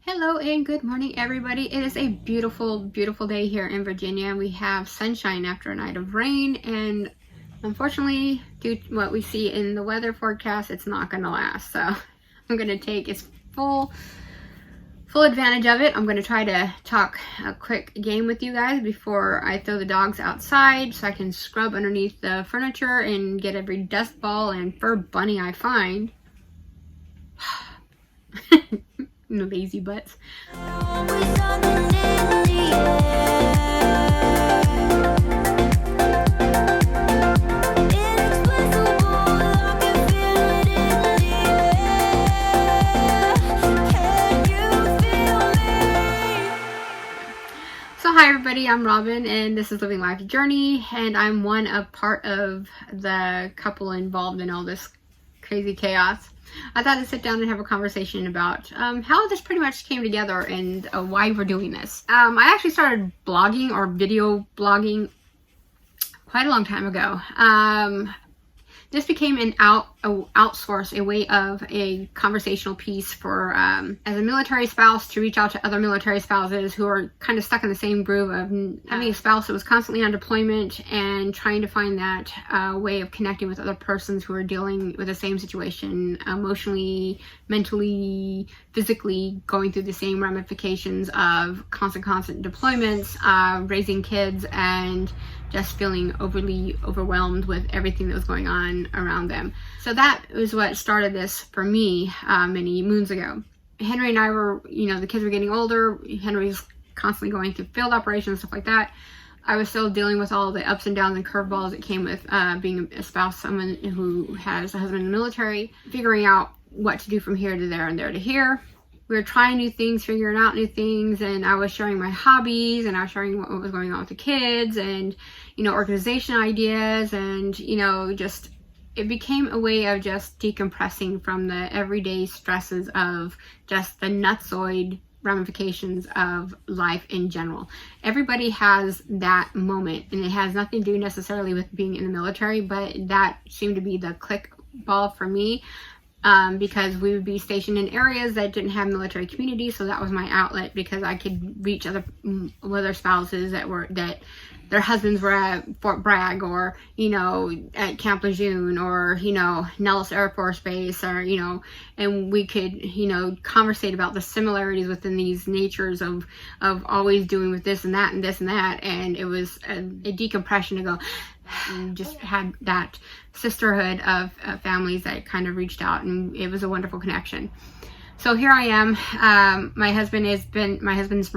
Hello and good morning, everybody. It is a beautiful, beautiful day here in Virginia. We have sunshine after a night of rain, and unfortunately, due to what we see in the weather forecast, it's not going to last. So I'm going to take its full advantage of it. I'm going to try to talk a quick game with you guys before I throw the dogs outside so I can scrub underneath the furniture and get every dust ball and fur bunny I find. Lazy butts. So hi everybody, I'm Robyn and this is Living Life's Journey, and I'm part of the couple involved in all this crazy chaos. I thought I'd sit down and have a conversation about how this pretty much came together and why we're doing this. I actually started blogging or video blogging quite a long time ago. This became an outsource, a way of a conversational piece for as a military spouse to reach out to other military spouses who are kind of stuck in the same groove of having a spouse that was constantly on deployment and trying to find that way of connecting with other persons who are dealing with the same situation, emotionally, mentally, physically, going through the same ramifications of constant deployments, raising kids, and just feeling overly overwhelmed with everything that was going on around them. So that was what started this for me many moons ago. Henry and I were, the kids were getting older. Henry's constantly going through field operations and stuff like that. I was still dealing with all the ups and downs and curveballs that came with being a spouse, someone who has a husband in the military, figuring out what to do from here to there and there to here. We were trying new things, figuring out new things, and I was sharing my hobbies, and I was sharing what was going on with the kids, and, organization ideas, and, just, it became a way of just decompressing from the everyday stresses of just the nutsoid ramifications of life in general. Everybody has that moment, and it has nothing to do necessarily with being in the military, but that seemed to be the click ball for me. Because we would be stationed in areas that didn't have military communities, so that was my outlet, because I could reach other spouses that their husbands were at Fort Bragg, or at Camp Lejeune, or Nellis Air Force Base, or and we could conversate about the similarities within these natures of always doing with this and that and this and that, and it was a decompression to go. And just had that sisterhood of families that kind of reached out, and it was a wonderful connection. So here I am. My husband's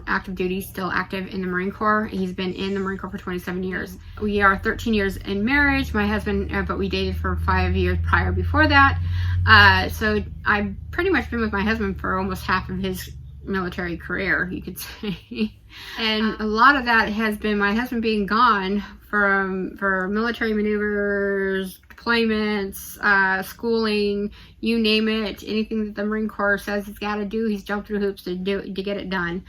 active duty, still active in the Marine Corps. He's been in the Marine Corps for 27 years. We are 13 years in marriage, my husband, but we dated for 5 years prior before that. So I've pretty much been with my husband for almost half of his military career, you could say. And a lot of that has been my husband being gone for military maneuvers, deployments, schooling, you name it. Anything that the Marine Corps says he's got to do, he's jumped through hoops to get it done.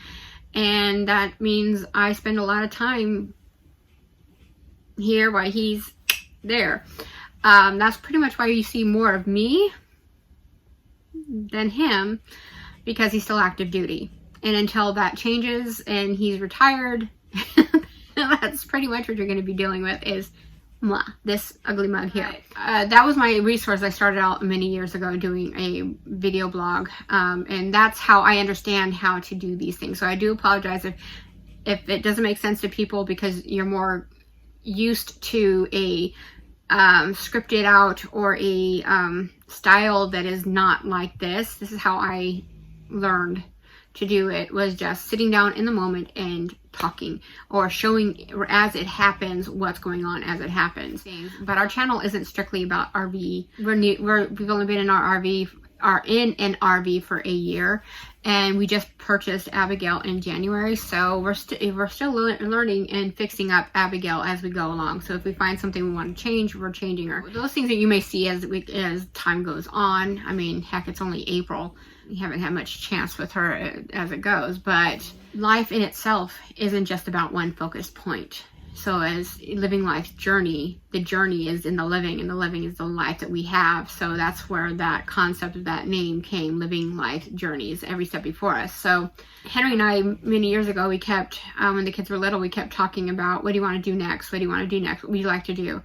And that means I spend a lot of time here while he's there. That's pretty much why you see more of me than him, because he's still active duty. And until that changes and he's retired, that's pretty much what you're going to be dealing with, is this ugly mug here. That was my resource. I started out many years ago doing a video blog, and that's how I understand how to do these things. So I do apologize if it doesn't make sense to people, because you're more used to a scripted out or a style that is not like this. This is how I learned to do it, was just sitting down in the moment and talking, or showing as it happens what's going on as it happens. But our channel isn't strictly about RV. We've only been in in an RV for a year, and we just purchased Abigail in January, so we're still learning and fixing up Abigail as we go along. So if we find something we want to change, we're changing her. Those things that you may see as time goes on. I mean, heck, it's only April. We haven't had much chance with her as it goes, but life in itself isn't just about one focused point. So as living life's journey, the journey is in the living, and the living is the life that we have. So that's where that concept of that name came, living life journeys, every step before us. So Henry and I, many years ago, we kept, when the kids were little, we kept talking about, what do you want to do next? What do you want to do next? What would you like to do?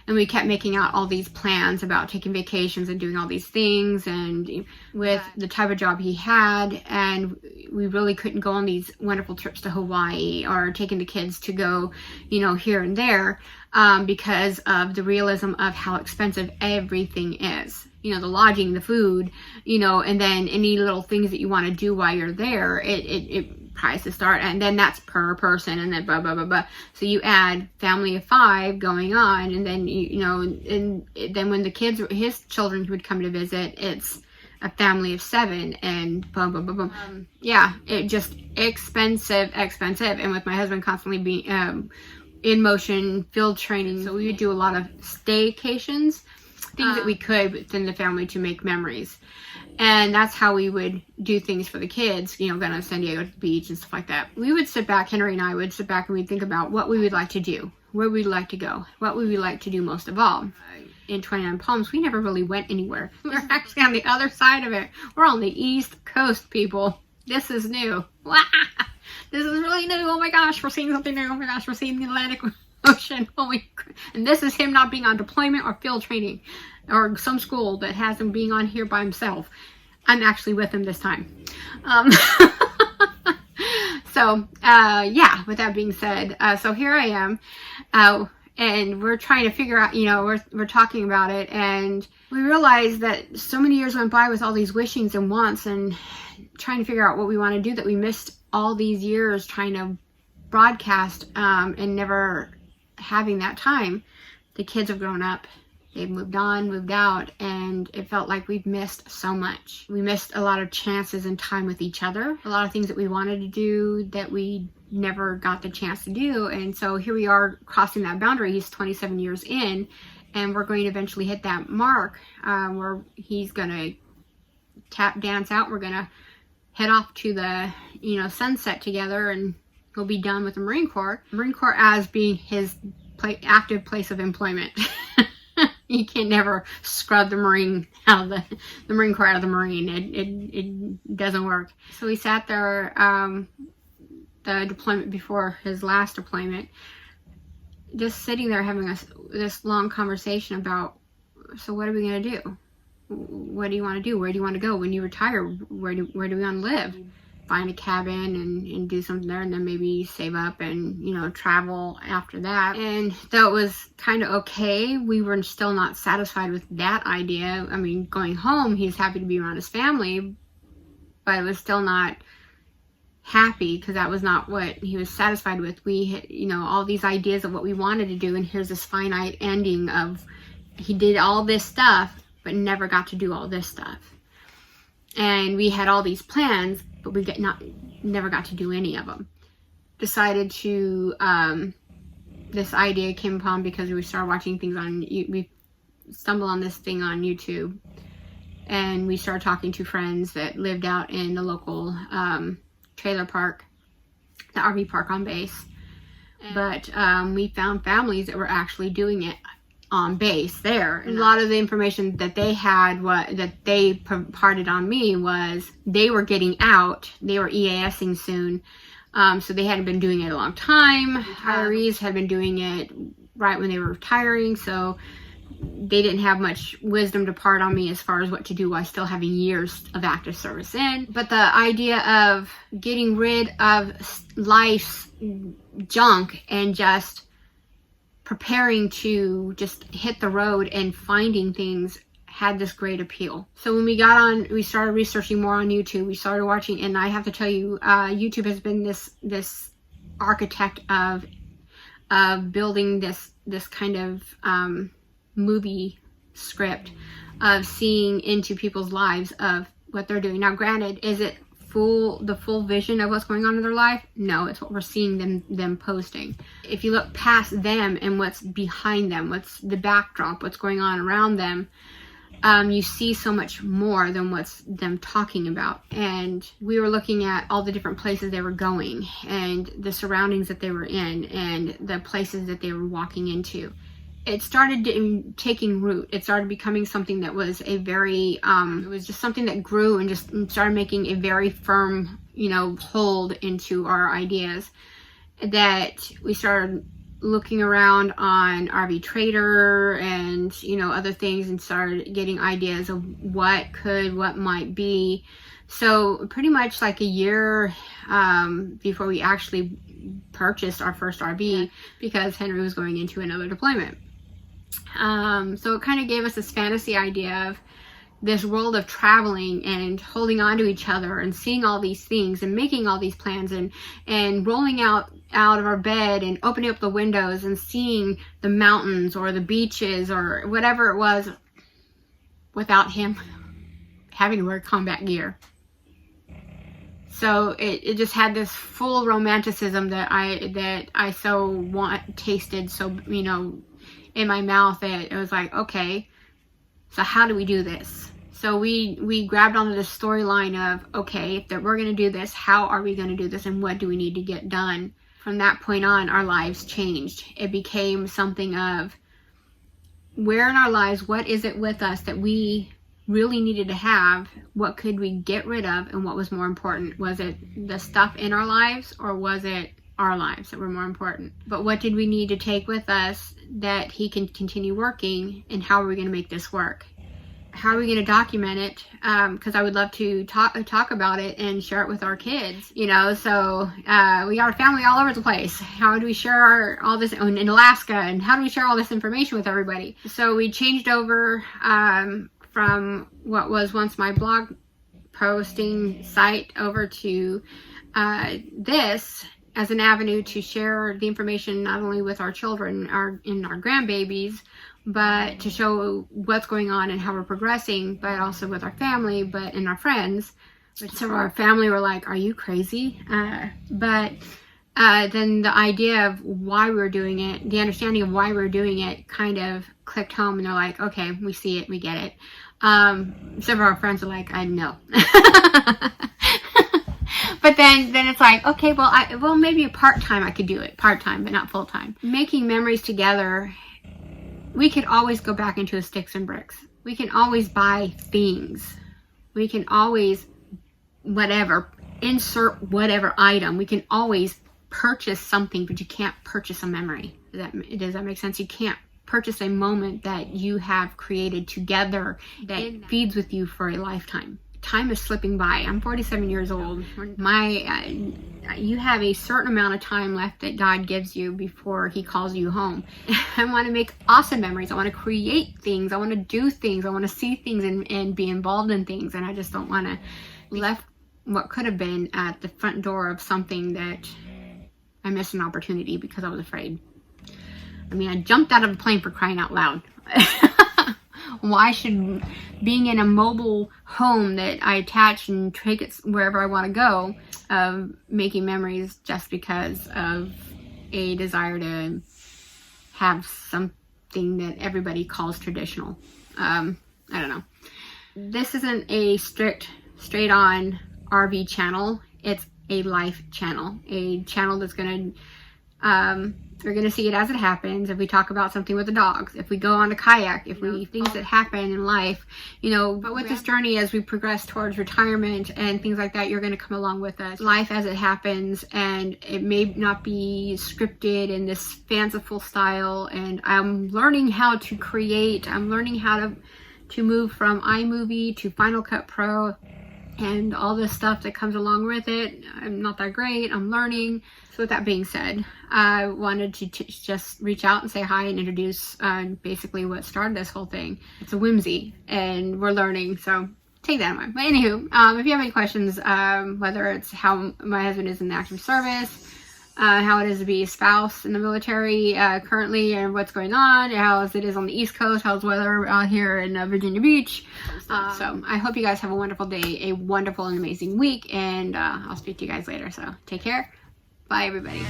And we kept making out all these plans about taking vacations and doing all these things, and with the type of job he had, and we really couldn't go on these wonderful trips to Hawaii or taking the kids to go, you know, here and there, because of the realism of how expensive everything is. You know, the lodging, the food, you know, and then any little things that you want to do while you're there, it prices start, and then that's per person, and then blah blah blah blah. So you add family of 5 going on, and then you know, and then when the kids, his children would come to visit, it's a family of 7, and blah blah blah blah. Yeah, it just expensive. And with my husband constantly being in motion, field training, so we would do a lot of staycations, things that we could within the family to make memories. And that's how we would do things for the kids, you know, going to San Diego to the beach and stuff like that. We would sit back, Henry and I would sit back, and we'd think about what we would like to do, where we'd like to go, what we would like to do most of all. In 29 Palms, we never really went anywhere. We're actually on the other side of it. We're on the East Coast, people. This is new. Wow. This is really new. Oh my gosh, we're seeing something new. Oh my gosh, we're seeing the Atlantic Ocean. And this is him not being on deployment or field training or some school that has him being on here by himself. I'm actually with him this time. Yeah, with that being said, so here I am, and we're trying to figure out, you know, we're talking about it, and we realized that so many years went by with all these wishings and wants and trying to figure out what we want to do, that we missed all these years trying to broadcast, and never having that time. The kids have grown up. They've moved on, moved out, and it felt like we've missed so much. We missed a lot of chances and time with each other. A lot of things that we wanted to do that we never got the chance to do. And so here we are crossing that boundary. He's 27 years in, and we're going to eventually hit that mark where he's going to tap dance out. We're going to head off to the, you know, sunset together, and he'll be done with the Marine Corps. Marine Corps as being his active place of employment. You can never scrub the Marine out of the Marine Corps out of the Marine. It doesn't work. So we sat there, the deployment before his last deployment, just sitting there having this long conversation about, so what are we going to do? What do you want to do? Where do you want to go when you retire? Where do we want to live? Find a cabin and do something there, and then maybe save up and, you know, travel after that. And though it was kind of okay, we were still not satisfied with that idea. I mean, going home, he's happy to be around his family, but it was still not happy, because that was not what he was satisfied with. We had, you know, all these ideas of what we wanted to do, and here's this finite ending of he did all this stuff but never got to do all this stuff. And we had all these plans, but we never got to do any of them. Decided to, this idea came upon because we started watching things on, we stumbled on this thing on YouTube, and we started talking to friends that lived out in the local trailer park, the RV park on base. But we found families that were actually doing it on base there. And a lot of the information that they had, that they imparted on me, was they were getting out. They were EASing soon. So they hadn't been doing it a long time. Retirees had been doing it right when they were retiring. So they didn't have much wisdom to part on me as far as what to do while still having years of active service in. But the idea of getting rid of life's junk and just preparing to just hit the road and finding things had this great appeal. So when we got on, we started researching more on YouTube. We started watching, and I have to tell you, YouTube has been this architect of building this kind of movie script of seeing into people's lives of what they're doing. Now, granted, is it the full vision of what's going on in their life? No, it's what we're seeing them posting. If you look past them and what's behind them, what's the backdrop, what's going on around them, you see so much more than what's them talking about. And we were looking at all the different places they were going and the surroundings that they were in and the places that they were walking into. It started taking root. It started becoming something that was a very, it was just something that grew and just started making a very firm, you know, hold into our ideas, that we started looking around on RV Trader and, you know, other things, and started getting ideas of what might be. So pretty much like a year before we actually purchased our first RV, because Henry was going into another deployment. So it kind of gave us this fantasy idea of this world of traveling and holding on to each other and seeing all these things and making all these plans and rolling out of our bed and opening up the windows and seeing the mountains or the beaches or whatever it was, without him having to wear combat gear. So it just had this full romanticism that I so tasted, so, you know, in my mouth, that it was like, okay, so how do we do this? So we grabbed onto the storyline of, okay, if we're going to do this, how are we going to do this, and what do we need to get done? From that point on, our lives changed. It became something of, where in our lives, what is it with us that we really needed to have? What could we get rid of, and what was more important? Was it the stuff in our lives, or was it our lives that were more important? But what did we need to take with us that he can continue working, and how are we going to make this work? How are we going to document it? Because I would love to talk about it and share it with our kids, you know. So we got a family all over the place. How do we share all this in Alaska, and how do we share all this information with everybody? So we changed over from what was once my blog posting site over to this as an avenue to share the information, not only with our children and our grandbabies, but to show what's going on and how we're progressing, but also with our family, and our friends. So our family were like, are you crazy? But then the idea of why we were doing it, the understanding of why we were doing it, kind of clicked home, and they're like, okay, we see it, we get it. Some of our friends are like, I know. But then it's like, okay, well, maybe part-time I could do it. Part-time, but not full-time. Making memories together, we could always go back into a sticks and bricks. We can always buy things. We can always, insert whatever item. We can always purchase something, but you can't purchase a memory. Does that make sense? You can't purchase a moment that you have created together that feeds with you for a lifetime. Time is slipping by. I'm 47 years old. You have a certain amount of time left that God gives you before he calls you home. I want to make awesome memories. I want to create things. I want to do things. I want to see things and be involved in things. And I just don't want to left what could have been at the front door of something that I missed an opportunity because I was afraid. I mean, I jumped out of a plane, for crying out loud. Why should being in a mobile home that I attach and take it wherever I want to go, making memories just because of a desire to have something that everybody calls traditional? I don't know. This isn't a straight on RV channel. It's a life channel. A channel that's going to, we're going to see it as it happens. If we talk about something with the dogs, if we go on a kayak, if we things that happen in life, you know. But with this journey, as we progress towards retirement and things like that, you're going to come along with us. Life as it happens, and it may not be scripted in this fanciful style. And I'm learning how to create. I'm learning how to move from iMovie to Finalcut Pro and all this stuff that comes along with it. I'm not that great. I'm learning. So with that being said, I wanted to just reach out and say hi and introduce basically what started this whole thing. It's a whimsy, and we're learning, so take that in mind. But anywho, if you have any questions, whether it's how my husband is in the active service, how it is to be a spouse in the military currently, and what's going on, how it is on the East Coast, how's the weather out here in Virginia Beach. So I hope you guys have a wonderful day, a wonderful and amazing week, and I'll speak to you guys later. So take care. Bye, everybody.